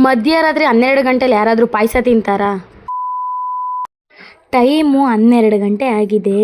ಮಧ್ಯರಾತ್ರಿ 12 ಗಂಟೆಲಿ ಯಾರಾದರೂ ಪಾಯಸ ತಿಂತಾರಾ? ಟೈಮು 12 ಗಂಟೆ ಆಗಿದೆ.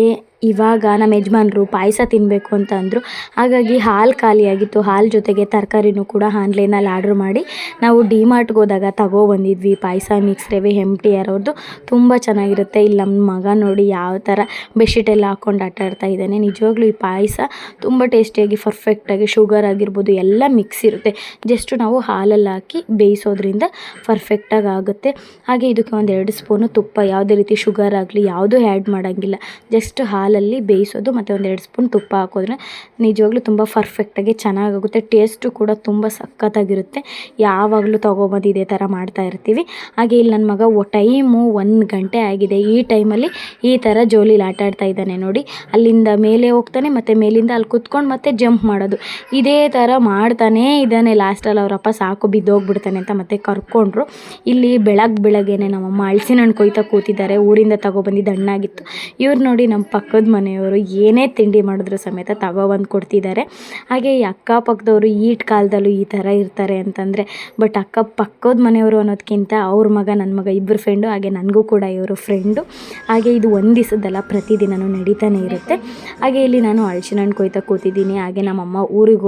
ಇವಾಗ ನಮ್ಮ ಯಜಮಾನ್ರು ಪಾಯಸ ತಿನ್ನಬೇಕು ಅಂತ ಅಂದರು. ಹಾಗಾಗಿ ಹಾಲು ಖಾಲಿಯಾಗಿತ್ತು. ಹಾಲು ಜೊತೆಗೆ ತರಕಾರಿನೂ ಕೂಡ ಆನ್ಲೈನಲ್ಲಿ ಆರ್ಡ್ರ್ ಮಾಡಿ ನಾವು ಡಿಮಾರ್ಟ್ಗೆ ಹೋದಾಗ ತಗೊಬಂದಿದ್ವಿ. ಪಾಯಸ ಮಿಕ್ಸ್ ರವೆ MTR ಅವ್ರದ್ದು ತುಂಬ ಚೆನ್ನಾಗಿರುತ್ತೆ. ಇಲ್ಲಿ ನಮ್ಮ ಮಗ ನೋಡಿ ಯಾವ ಥರ ಬೆಡ್ಶೀಟ್ ಎಲ್ಲ ಹಾಕ್ಕೊಂಡು ಆಟ ಆಡ್ತಾ ಇದ್ದಾನೆ. ನಿಜವಾಗ್ಲೂ ಈ ಪಾಯಸ ತುಂಬ ಟೇಸ್ಟಿಯಾಗಿ ಪರ್ಫೆಕ್ಟಾಗಿ ಶುಗರ್ ಆಗಿರ್ಬೋದು ಎಲ್ಲ ಮಿಕ್ಸ್ ಇರುತ್ತೆ. ಜಸ್ಟು ನಾವು ಹಾಲಲ್ಲಿ ಹಾಕಿ ಬೇಯಿಸೋದ್ರಿಂದ ಪರ್ಫೆಕ್ಟಾಗಿ ಆಗುತ್ತೆ. ಹಾಗೆ ಇದಕ್ಕೆ 1-2 ಸ್ಪೂನು ತುಪ್ಪ, ಯಾವುದೇ ರೀತಿ ಶುಗರ್ ಆಗಲಿ ಯಾವುದೂ ಆ್ಯಡ್ ಮಾಡೋಂಗಿಲ್ಲ. ಜಸ್ಟ್ ಹಾಲಲ್ಲಿ ಬೇಯಿಸೋದು ಮತ್ತು 1-2 ಸ್ಪೂನ್ ತುಪ್ಪ ಹಾಕೋದ್ರೆ ನಿಜವಾಗ್ಲೂ ತುಂಬ ಪರ್ಫೆಕ್ಟಾಗಿ ಚೆನ್ನಾಗಾಗುತ್ತೆ. ಟೇಸ್ಟು ಕೂಡ ತುಂಬ ಸಖತ್ತಾಗಿರುತ್ತೆ. ಯಾವಾಗಲೂ ತೊಗೊಬಂದು ಇದೇ ಥರ ಮಾಡ್ತಾ ಇರ್ತೀವಿ. ಹಾಗೆ ಇಲ್ಲಿ ನನ್ನ ಮಗ ಟೈಮು 1 ಗಂಟೆ ಆಗಿದೆ. ಈ ಟೈಮಲ್ಲಿ ಈ ಥರ ಜೋಲಿಲಿ ಆಟ ಆಡ್ತಾ ಇದ್ದಾನೆ ನೋಡಿ. ಅಲ್ಲಿಂದ ಮೇಲೆ ಹೋಗ್ತಾನೆ ಮತ್ತು ಮೇಲಿಂದ ಅಲ್ಲಿ ಕುತ್ಕೊಂಡು ಮತ್ತೆ ಜಂಪ್ ಮಾಡೋದು, ಇದೇ ಥರ ಮಾಡ್ತಾನೇ ಇದ್ದಾನೆ. ಲಾಸ್ಟಲ್ಲಿ ಅವರಪ್ಪ ಸಾಕು ಬಿದ್ದೋಗ್ಬಿಡ್ತಾನೆ ಅಂತ ಮತ್ತೆ ಕರ್ಕೊಂಡ್ರು. ಇಲ್ಲಿ ಬೆಳಗ್ಗೆನೆ ನಮ್ಮಮ್ಮ ಹಲಸಿನ ಹಣ್ಣು ಕೊಯ್ತಾ ಕೂತಿದ್ದಾರೆ. ಊರಿಂದ ತಗೊಬಂದಿದ್ದು ಹಣ್ಣಾಗಿತ್ತು. ಇವ್ರು ನೋಡಿ ನಮ್ಮ ಪಕ್ಕದ ಮನೆಯವರು ಏನೇ ತಿಂಡಿ ಮಾಡಿದ್ರು ಸಮೇತ ತಗೊಬಂದು ಕೊಡ್ತಿದ್ದಾರೆ. ಹಾಗೆ ಈ ಅಕ್ಕಪಕ್ಕದವರು ಈ ಕಾಲದಲ್ಲೂ ಈ ಥರ ಇರ್ತಾರೆ ಅಂತಂದರೆ, ಬಟ್ ಪಕ್ಕದ ಮನೆಯವರು ಅನ್ನೋದಕ್ಕಿಂತ ಅವ್ರ ಮಗ ನನ್ನ ಮಗ ಇಬ್ಬರು ಫ್ರೆಂಡು. ಹಾಗೆ ನನಗೂ ಕೂಡ ಇವರು ಫ್ರೆಂಡು. ಹಾಗೆ ಇದು ಒಂದು ದಿವಸದಲ್ಲ, ಪ್ರತಿದಿನವೂ ನಡೀತಾನೆ ಇರುತ್ತೆ. ಹಾಗೆ ಇಲ್ಲಿ ನಾನು ಹಲಸಿನ ಹಣ್ಣು ಕೊಯ್ತಾ ಕೂತಿದ್ದೀನಿ. ಹಾಗೆ ನಮ್ಮಮ್ಮ ಊರಿಗೆ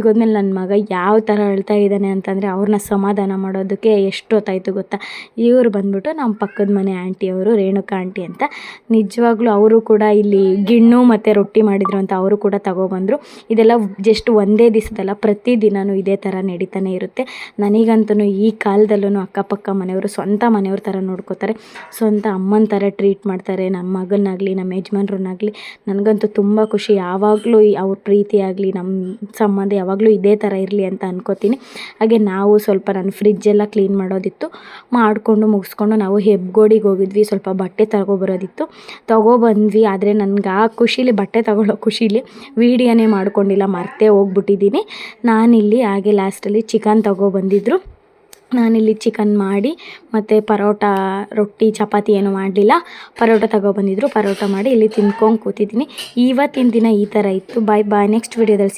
ಹೋದ್ಮೇಲೆ ನನ್ನ ಮಗ ಯಾವ ಥರ ಅಳ್ತಾ ಇದ್ದಾನೆ ಅಂತಂದರೆ ಅವ್ರನ್ನ ಸಮಾಧಾನ ಮಾಡೋದಕ್ಕೆ ಎಷ್ಟೊತ್ತಾಯಿತು ಗೊತ್ತಾ. ಇವರು ಬಂದ್ಬಿಟ್ಟು ನಮ್ಮ ಪಕ್ಕದ ಮನೆ ಆಂಟಿಯವರು, ರೇಣುಕಾ ಆಂಟಿ ಅಂತ. ನಿಜವಾಗ್ಲೂ ಅವರು ಕೂಡ ಇಲ್ಲಿ ಗಿಣ್ಣು ಮತ್ತು ರೊಟ್ಟಿ ಮಾಡಿದರು ಅಂತ ಅವರು ಕೂಡ ತಗೊಬಂದರು. ಇದೆಲ್ಲ ಜಸ್ಟ್ ಒಂದೇ ದಿವಸದಲ್ಲ, ಪ್ರತಿದಿನವೂ ಇದೇ ಥರ ನಡೀತಾನೆ ಇರುತ್ತೆ. ನನಗಂತೂ ಈ ಕಾಲದಲ್ಲೂ ಅಕ್ಕಪಕ್ಕ ಮನೆಯವರು ಸ್ವಂತ ಮನೆಯವ್ರ ಥರ ನೋಡ್ಕೋತಾರೆ, ಸ್ವಂತ ಅಮ್ಮನ ಥರ ಟ್ರೀಟ್ ಮಾಡ್ತಾರೆ. ನಮ್ಮ ಮಗನಾಗಲಿ ನಮ್ಮ ಯಜಮಾನ್ರನ್ನಾಗಲಿ ನನಗಂತೂ ತುಂಬ ಖುಷಿ. ಯಾವಾಗಲೂ ಅವ್ರ ಪ್ರೀತಿ ಆಗಲಿ ನಮ್ಮ ಸಂಬಂಧ ಯಾವಾಗಲೂ ಇದೇ ಥರ ಇರಲಿ ಅಂತ ಅನ್ಕೋತೀನಿ. ಹಾಗೆ ನಾವು ಸ್ವಲ್ಪ ನಾನು ಫ್ರಿಜ್ಜೆಲ್ಲ ಕ್ಲೀನ್ ಮಾಡೋದಿತ್ತು, ಮಾಡಿಕೊಂಡು ಮುಗಿಸ್ಕೊಂಡು ನಾವು ಹೆಬ್ಗೋಡಿಗೆ ಹೋಗಿದ್ವಿ. ಸ್ವಲ್ಪ ಬಟ್ಟೆ ತಗೊಬರೋದಿತ್ತು, ತಗೊಬಂದ್ವಿ. ಆದರೆ ನನಗೆ ಆ ಖುಷಿಲಿ, ಬಟ್ಟೆ ತಗೊಳ್ಳೋ ಖುಷಿಲಿ ವೀಡಿಯೋನೇ ಮಾಡ್ಕೊಂಡಿಲ್ಲ, ಮರ್ತೇ ಹೋಗ್ಬಿಟ್ಟಿದ್ದೀನಿ ನಾನಿಲ್ಲಿ. ಹಾಗೆ ಲಾಸ್ಟಲ್ಲಿ ಚಿಕನ್ ತಗೊಬಂದಿದ್ರು. ನಾನಿಲ್ಲಿ ಚಿಕನ್ ಮಾಡಿ ಮತ್ತು ಪರೋಟ, ರೊಟ್ಟಿ, ಚಪಾತಿ ಏನೂ ಮಾಡಲಿಲ್ಲ. ಪರೋಟ ತಗೊಬಂದಿದ್ರು, ಪರೋಟ ಮಾಡಿ ಇಲ್ಲಿ ತಿನ್ಕೊಂಡು ಕೂತಿದ್ದೀನಿ. ಇವತ್ತಿನ ದಿನ ಈ ಥರ ಇತ್ತು. ಬಾಯ್. ನೆಕ್ಸ್ಟ್ ವೀಡಿಯೋದಲ್ಲಿ